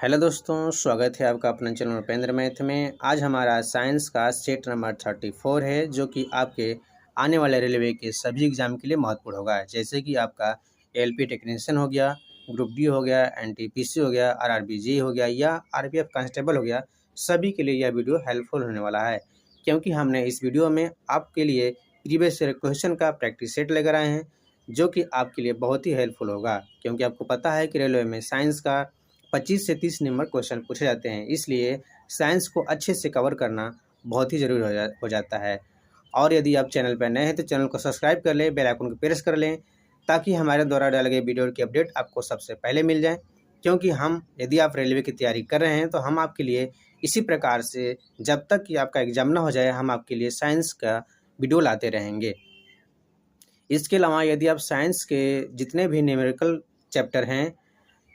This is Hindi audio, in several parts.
हेलो दोस्तों, स्वागत है आपका अपना चैनल उपेंद्र मैथ में। आज हमारा साइंस का सेट नंबर 34 है, जो कि आपके आने वाले रेलवे के सभी एग्ज़ाम के लिए महत्वपूर्ण होगा। जैसे कि आपका एलपी टेक्नीशियन हो गया, ग्रुप डी हो गया, एनटीपीसी हो गया, आरआरबी जेईई हो गया या आरपीएफ कांस्टेबल हो गया, सभी के लिए यह वीडियो हेल्पफुल होने वाला है। क्योंकि हमने इस वीडियो में आपके लिए प्रीवियस ईयर क्वेश्चन का प्रैक्टिस सेट लेकर आए हैं, जो कि आपके लिए बहुत ही हेल्पफुल होगा। क्योंकि आपको पता है कि रेलवे में साइंस का 25 से 30 नंबर क्वेश्चन पूछे जाते हैं, इसलिए साइंस को अच्छे से कवर करना बहुत ही ज़रूरी हो जाता है। और यदि आप चैनल पर नए हैं तो चैनल को सब्सक्राइब कर लें, बेल आइकन को प्रेस कर लें, ताकि हमारे द्वारा डाले गए वीडियो की अपडेट आपको सबसे पहले मिल जाए। क्योंकि यदि आप रेलवे की तैयारी कर रहे हैं तो हम आपके लिए इसी प्रकार से जब तक कि आपका एग्जाम ना हो जाए, हम आपके लिए साइंस का वीडियो लाते रहेंगे। इसके अलावा यदि आप साइंस के जितने भी न्यूमेरिकल चैप्टर हैं,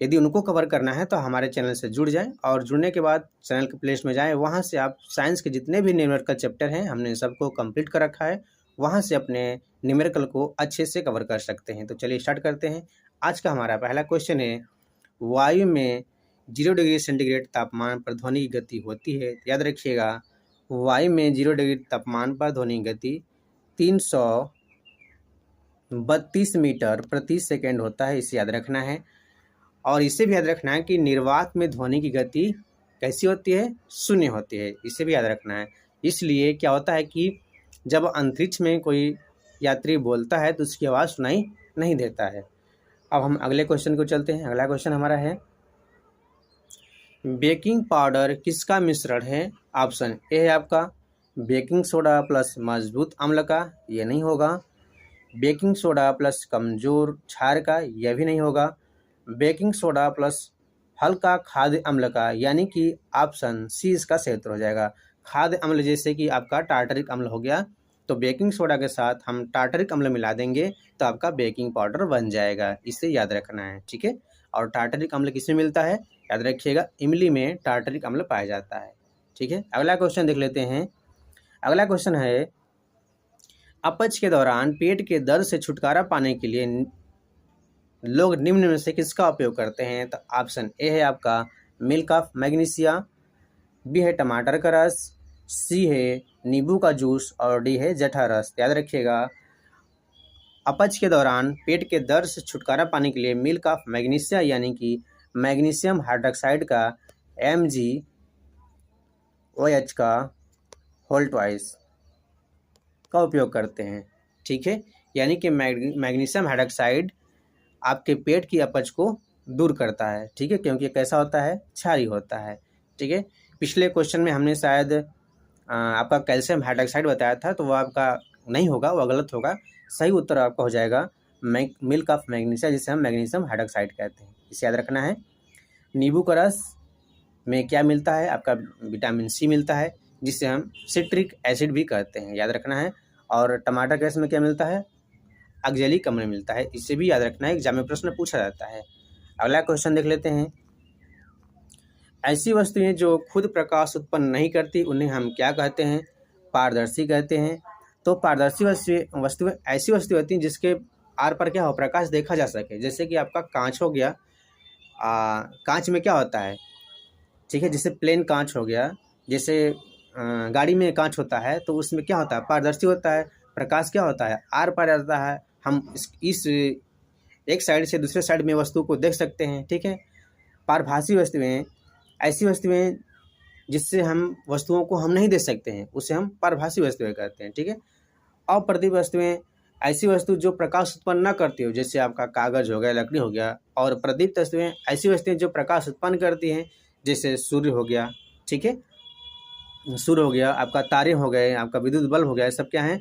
यदि उनको कवर करना है तो हमारे चैनल से जुड़ जाएं, और जुड़ने के बाद चैनल के प्लेलिस्ट में जाएं। वहां से आप साइंस के जितने भी न्यूमेरिकल चैप्टर हैं, हमने सबको कंप्लीट कर रखा है, वहां से अपने न्यूमेरिकल को अच्छे से कवर कर सकते हैं। तो चलिए स्टार्ट करते हैं। आज का हमारा पहला क्वेश्चन है, वायु में 0 डिग्री सेंटीग्रेड तापमान पर ध्वनि की गति होती है। याद रखिएगा, वायु में 0 डिग्री तापमान पर ध्वनि की गति 332 मीटर प्रति सेकेंड होता है, इसे याद रखना है। और इसे भी याद रखना है कि निर्वात में ध्वनि की गति कैसी होती है, शून्य होती है, इसे भी याद रखना है। इसलिए क्या होता है कि जब अंतरिक्ष में कोई यात्री बोलता है तो उसकी आवाज़ सुनाई नहीं देता है। अब हम अगले क्वेश्चन को चलते हैं। अगला क्वेश्चन हमारा है, बेकिंग पाउडर किसका मिश्रण है? ऑप्शन ए है आपका बेकिंग सोडा प्लस मजबूत अम्ल का, यह नहीं होगा। बेकिंग सोडा प्लस कमजोर क्षार का, यह भी नहीं होगा। बेकिंग सोडा प्लस हल्का खाद्य अम्ल का, यानी कि ऑप्शन सी इसका सही उत्तर हो जाएगा। खाद्य अम्ल जैसे कि आपका टार्टरिक अम्ल हो गया, तो बेकिंग सोडा के साथ हम टार्टरिक अम्ल मिला देंगे तो आपका बेकिंग पाउडर बन जाएगा, इसे याद रखना है, ठीक है। और टार्टरिक अम्ल किसमें मिलता है? याद रखिएगा, इमली में टार्टरिक अम्ल पाया जाता है, ठीक है। अगला क्वेश्चन देख लेते हैं। अगला क्वेश्चन है, अपच के दौरान पेट के दर्द से छुटकारा पाने के लिए लोग निम्न में से किसका उपयोग करते हैं? तो ऑप्शन ए है आपका मिल्क ऑफ मैग्नीशिया, बी है टमाटर का रस, सी है नींबू का जूस और डी है जठा रस। याद रखिएगा, अपच के दौरान पेट के दर्द से छुटकारा पाने के लिए मिल्क ऑफ मैग्नीशिया यानी कि मैग्नीशियम हाइड्रोक्साइड का MgOH का होल ट्वाइस का उपयोग करते हैं, ठीक है। यानी कि मैग्नीशियम हाइड्रोक्साइड आपके पेट की अपच को दूर करता है, ठीक है, क्योंकि कैसा होता है, क्षारीय होता है, ठीक है। पिछले क्वेश्चन में हमने शायद आपका कैल्शियम हाइड्रोक्साइड बताया था, तो वो आपका नहीं होगा, वो गलत होगा। सही उत्तर आपका हो जाएगा मिल्क ऑफ मैग्नीशिया, जिसे हम मैग्नीशियम हाइड्रोक्साइड कहते हैं, इसे याद रखना है। नींबू का रस में क्या मिलता है? आपका विटामिन सी मिलता है, जिसे हम सिट्रिक एसिड भी कहते हैं, याद रखना है। और टमाटर के रस में क्या मिलता है? ऑक्जेलिक अम्ल मिलता है, इसे भी याद रखना है, एग्जाम में प्रश्न पूछा जाता है। अगला क्वेश्चन देख लेते हैं। ऐसी वस्तुएं जो खुद प्रकाश उत्पन्न नहीं करती, उन्हें हम क्या कहते हैं? पारदर्शी कहते हैं। तो पारदर्शी वस्तुएं ऐसी वस्तु होती हैं जिसके आर पर क्या हो, प्रकाश देखा जा सके। जैसे कि आपका कांच हो गया, कांच में क्या होता है, ठीक है, जैसे प्लेन कांच हो गया, जैसे गाड़ी में कांच होता है, तो उसमें क्या होता है, पारदर्शी होता है। प्रकाश क्या होता है, आर पार जाता है, हम इस एक साइड से दूसरे साइड में वस्तु को देख सकते हैं, ठीक है। पारभासी वस्तुएं ऐसी वस्तुएं जिससे हम वस्तुओं को हम नहीं देख सकते हैं, उसे हम पारभासी वस्तुएं कहते हैं, ठीक है। अप्रदीप वस्तुएं ऐसी वस्तु जो प्रकाश उत्पन्न न करती हो, जैसे आपका कागज हो गया, लकड़ी हो गया। और प्रदीप्त वस्तुएं ऐसी वस्तुएं जो प्रकाश उत्पन्न करती हैं, जैसे सूर्य हो गया, ठीक है, सूर्य हो गया, आपका तारे हो गए, आपका विद्युत बल्ब हो गया, सब क्या है,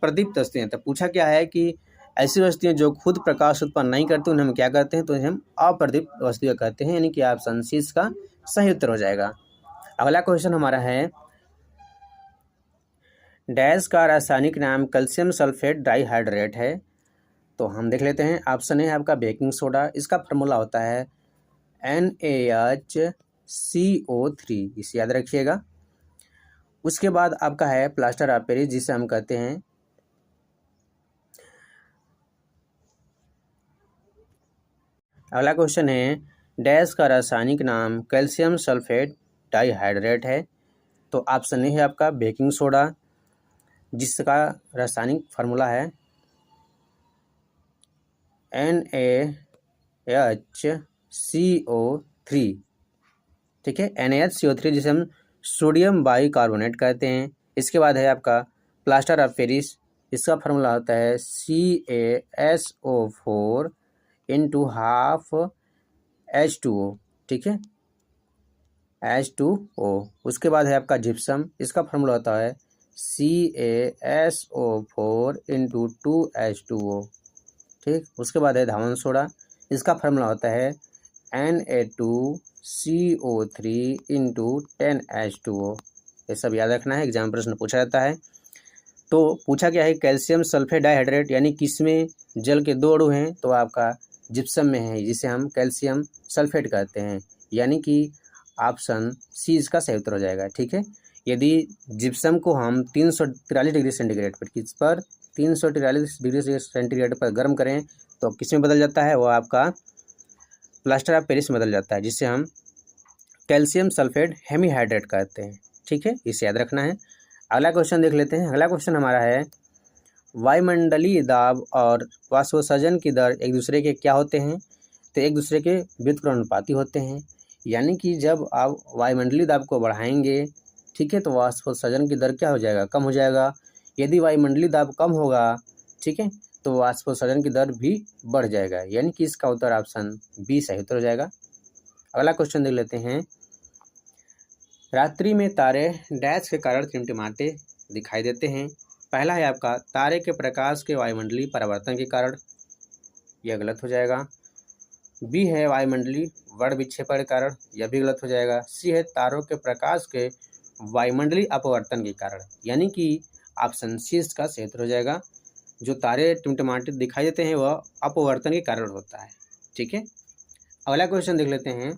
प्रदीप्त वस्तुएं। तो पूछा क्या है कि ऐसी वस्तुएं जो खुद प्रकाश उत्पन्न नहीं करती, उन्हें हम क्या कहते हैं? तो हम अप्रदीप्त वस्तुएं कहते हैं, यानी कि ऑप्शन सी इसका सही उत्तर हो जाएगा। अगला क्वेश्चन हमारा है, डैश का रासायनिक नाम कैल्शियम सल्फेट डाइहाइड्रेट है। तो हम देख लेते हैं। ऑप्शन है आपका बेकिंग सोडा, इसका फार्मूला होता है NaHCO3, इसे याद रखिएगा। उसके बाद आपका है प्लास्टर ऑफ पेरिस, जिसे हम कहते हैं अगला क्वेश्चन है, डैश का रासायनिक नाम कैल्शियम सल्फेट डाइहाइड्रेट है। तो ऑप्शन ए है आपका बेकिंग सोडा, जिसका रासायनिक फार्मूला है NaHCO3। ठीक है, NaHCO3 जिसे हम सोडियम बाइकार्बोनेट कहते हैं। इसके बाद है आपका प्लास्टर ऑफ पेरिस, इसका फार्मूला होता है CaSO4 इंटू हाफ H2O। ठीक है, H2O। उसके बाद है आपका जिप्सम, इसका फार्मूला होता है CaSO4 इंटू 2H2O। ठीक, उसके बाद है धावन सोडा, इसका फार्मूला होता है Na2CO3 इंटू 10H2O। ये सब याद रखना है, एग्जाम प्रश्न पूछा जाता है। तो पूछा क्या है, कैल्शियम सल्फेट डाइहाइड्रेट यानी किसमें जल के दो अणु हैं, तो आपका जिप्सम में है, जिसे हम कैल्शियम सल्फेट कहते हैं, यानी कि ऑप्शन सी इसका सही उत्तर हो जाएगा। ठीक है, यदि जिप्सम को हम 343 डिग्री सेंटीग्रेड पर, किस पर 343 डिग्री सेंटीग्रेड पर गर्म करें तो किस में बदल जाता है, वो आपका प्लास्टर ऑफ पेरिस में बदल जाता है, जिससे हम कैल्शियम सल्फेट हेमीहाइड्रेट कहते हैं। ठीक है, इसे याद रखना है। अगला क्वेश्चन देख लेते हैं। अगला क्वेश्चन हमारा है वायुमंडलीय दाब और वाष्पोत्सर्जन की दर एक दूसरे के क्या होते हैं, तो एक दूसरे के व्युत्क्रमानुपाती होते हैं। यानी कि जब आप वायुमंडलीय दाब को बढ़ाएंगे, ठीक है, तो वाष्पोत्सर्जन की दर क्या हो जाएगा, कम हो जाएगा। यदि वायुमंडलीय दाब कम होगा, ठीक है, तो वाष्पोत्सर्जन की दर भी बढ़ जाएगा, यानी कि इसका उत्तर ऑप्शन बी सही उत्तर हो जाएगा। अगला क्वेश्चन देख लेते हैं। रात्रि में तारे डैश के कारण टिमटिमाते दिखाई देते हैं। पहला है आपका तारे के प्रकाश के वायुमंडलीय परावर्तन के कारण, यह गलत हो जाएगा। बी है वायुमंडलीय वर्ण विक्षेपण के कारण, यह भी गलत हो जाएगा। सी है तारों के प्रकाश के वायुमंडलीय अपवर्तन के कारण, यानी कि ऑप्शन सी इसका सही उत्तर हो जाएगा। जो तारे टिमटिमाते दिखाई देते हैं वह अपवर्तन के कारण होता है। ठीक है, अगला क्वेश्चन देख लेते हैं।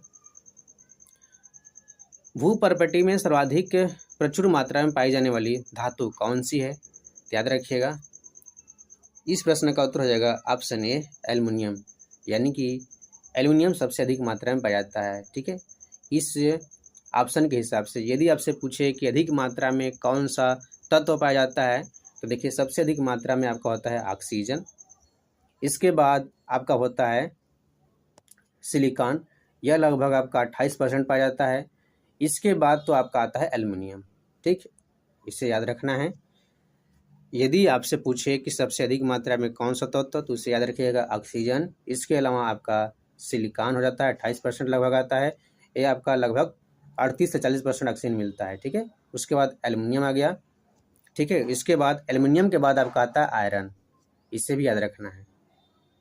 भूपर्पटी में सर्वाधिक प्रचुर मात्रा में पाई जाने वाली धातु कौन सी है, याद रखिएगा। इस प्रश्न का उत्तर हो जाएगा ऑप्शन ए एल्युमिनियम, यानी कि एल्युमिनियम सबसे अधिक मात्रा में पाया जाता है। ठीक है, इस ऑप्शन के हिसाब से यदि आपसे पूछे कि अधिक मात्रा में कौन सा तत्व पाया जाता है, तो देखिए सबसे अधिक मात्रा में आपका होता है ऑक्सीजन, इसके बाद आपका होता है सिलिकॉन, यह लगभग आपका 28% पाया जाता है। इसके बाद तो आपका आता है एल्युमिनियम। ठीक, इसे याद रखना है। यदि आपसे पूछे कि सबसे अधिक मात्रा में कौन सा तत्व, तो उसे याद रखिएगा ऑक्सीजन। इसके अलावा आपका सिलिकॉन हो जाता है, 28% लगभग आता है। ये आपका लगभग 38 से 40% ऑक्सीजन मिलता है। ठीक है, उसके बाद एल्युमिनियम आ गया। ठीक है, इसके बाद एल्युमिनियम के बाद आपका आता है आयरन, इसे भी याद रखना है।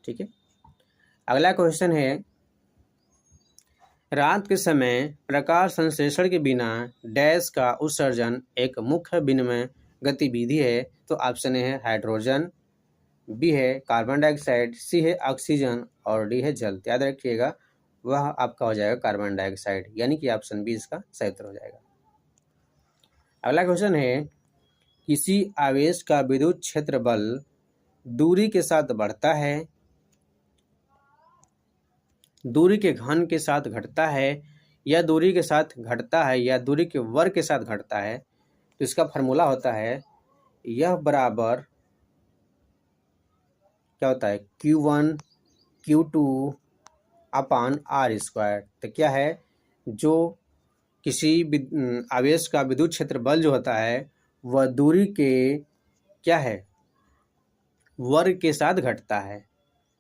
ठीक है, अगला क्वेश्चन है रात के समय प्रकाश संश्लेषण के बिना डैश का उत्सर्जन एक मुख्य विनिमय गतिविधि है, तो ऑप्शन ए है हाइड्रोजन, बी है कार्बन डाइऑक्साइड, सी है ऑक्सीजन और डी है जल। याद रखिएगा वह आपका हो जाएगा कार्बन डाइऑक्साइड, यानी कि ऑप्शन बी इसका सही उत्तर हो जाएगा। अगला क्वेश्चन है किसी आवेश का विद्युत क्षेत्र बल दूरी के साथ बढ़ता है, दूरी के घन के साथ घटता है, या दूरी के साथ घटता है, या दूरी के वर्ग के साथ घटता है, तो इसका फार्मूला होता है यह बराबर क्या होता है Q1 Q2 अपान R स्क्वायर। तो क्या है, जो किसी आवेश का विद्युत क्षेत्र बल जो होता है वह दूरी के क्या है वर्ग के साथ घटता है।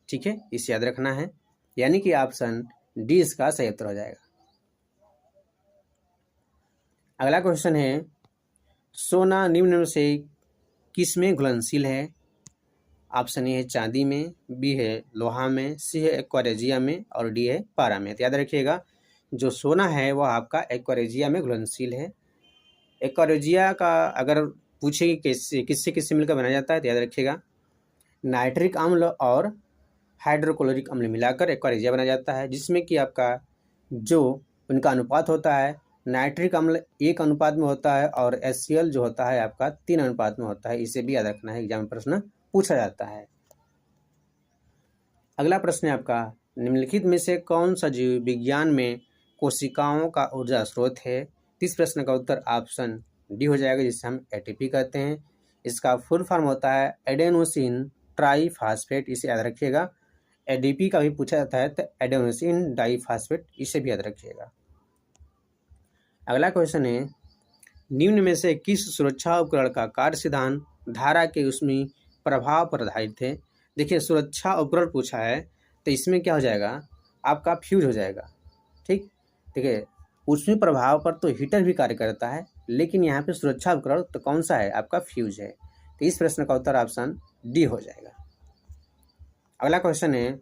ठीक है, इसे याद रखना है, यानी कि ऑप्शन डी इसका सही उत्तर हो जाएगा। अगला क्वेश्चन है सोना निम्न में से किस में घुलनशील है, ऑप्शन ए है चांदी में, बी है लोहा में, सी है एक्वारेजिया में और डी है पारा में। तो याद रखिएगा जो सोना है वह आपका एक्वारेजिया में घुलनशील है। एक्वारेजिया का अगर पूछे कि किससे किससे किससे मिलकर बनाया जाता है, तो याद रखिएगा नाइट्रिक अम्ल और हाइड्रोक्लोरिक अम्ल मिलाकर एक्वारेजिया बनाया जाता है, जिसमें कि आपका जो उनका अनुपात होता है नाइट्रिक अम्ल 1 अनुपात में होता है और HCl जो होता है आपका 3 अनुपात में होता है। इसे भी याद रखना है, एग्जाम में प्रश्न पूछा जाता है। अगला प्रश्न है आपका निम्नलिखित में से कौन सा जीव विज्ञान में कोशिकाओं का ऊर्जा स्रोत है? इस प्रश्न का उत्तर ऑप्शन डी हो जाएगा, जिसे हम एटीपी कहते हैं। इसका फुल फॉर्म होता है एडेनोसिन ट्राईफॉस्फेट, इसे याद रखिएगा। एडीपी का भी पूछा जाता है तो एडेनोसिन डाईफॉस्फेट, इसे भी याद रखिएगा। अगला क्वेश्चन है, निम्न में से किस सुरक्षा उपकरण का कार्य सिद्धांत धारा के ऊष्मीय प्रभाव पर आधारित है? देखिए, सुरक्षा उपकरण पूछा है तो इसमें क्या हो जाएगा, आपका फ्यूज हो जाएगा। ठीक है, ऊष्मीय प्रभाव पर तो हीटर भी कार्य करता है, लेकिन यहाँ पे सुरक्षा उपकरण तो कौन सा है, आपका फ्यूज है। तो इस प्रश्न का उत्तर ऑप्शन डी हो जाएगा। अगला क्वेश्चन है,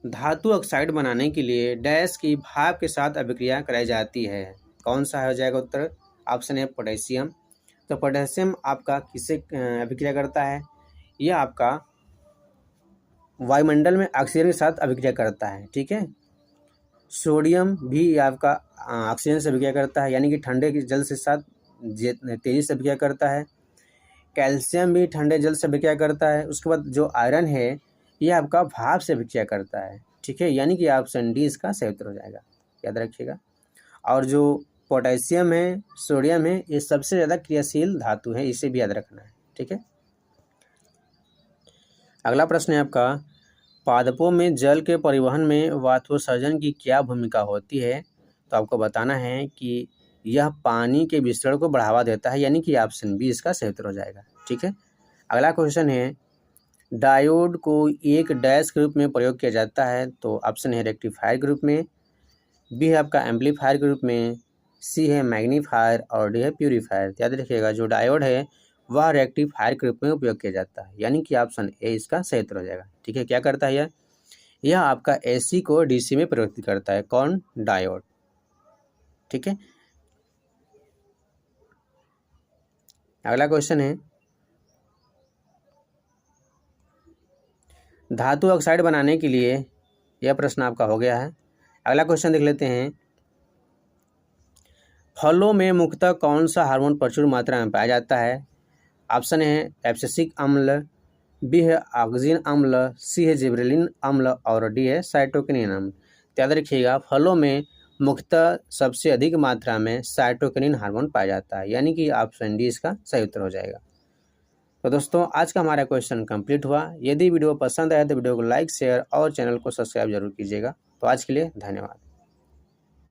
धातु ऑक्साइड बनाने के लिए डैश की भाप के साथ अभिक्रिया कराई जाती है, कौन सा हो जाएगा उत्तर? ऑप्शन है पोटेशियम। तो पोटेशियम आपका किससे अभिक्रिया करता है? यह आपका वायुमंडल में ऑक्सीजन के साथ अभिक्रिया करता है। ठीक है, सोडियम भी आपका ऑक्सीजन से अभिक्रिया करता है, यानी कि ठंडे के जल से साथ तेजी से अभिक्रिया करता है। कैल्शियम भी ठंडे जल से अभिक्रिया करता है। उसके बाद जो आयरन है यह आपका भाप से अभिक्रिया करता है। ठीक है, यानी कि ऑप्शन डी इसका सही उत्तर हो जाएगा, याद रखिएगा। और जो पोटेशियम है, सोडियम है, ये सबसे ज़्यादा क्रियाशील धातु है, इसे भी याद रखना है। ठीक है, अगला प्रश्न है आपका, पादपों में जल के परिवहन में वाष्पोत्सर्जन की क्या भूमिका होती है? तो आपको बताना है कि यह पानी के विसरण को बढ़ावा देता है, यानी कि ऑप्शन बी इसका सही उत्तर हो जाएगा। ठीक है, अगला क्वेश्चन है, डायोड को एक डैश के रूप में प्रयोग किया जाता है, तो ऑप्शन है रेक्टिफायर के रूप में, बी है आपका एम्पलीफायर के रूप में, सी है मैग्नीफायर और डी है प्यूरीफायर। याद रखिएगा, जो डायोड है वह रेक्टिफायर के रूप में उपयोग किया जाता है, यानी कि ऑप्शन ए इसका सही उत्तर हो जाएगा। ठीक है, क्या करता है यह आपका एसी को डीसी में परिवर्तित करता है, कौन? डायोड। ठीक है, अगला क्वेश्चन है, धातु ऑक्साइड बनाने के लिए, यह प्रश्न आपका हो गया है। अगला क्वेश्चन देख लेते हैं, फलों में मुख्यतः कौन सा हार्मोन प्रचुर मात्रा में पाया जाता है? ऑप्शन है एब्सिसिक अम्ल, बी है ऑक्सिन अम्ल, सी है जिबरेलिन अम्ल और डी है साइटोकिनिन अम्ल। याद रखिएगा, फलों में मुख्यतः सबसे अधिक मात्रा में साइटोकिनिन हार्मोन पाया जाता है, यानी कि ऑप्शन डी इसका सही उत्तर हो जाएगा। तो दोस्तों, आज का हमारा क्वेश्चन कंप्लीट हुआ। यदि वीडियो पसंद आया तो वीडियो को लाइक, शेयर और चैनल को सब्सक्राइब जरूर कीजिएगा। तो आज के लिए धन्यवाद।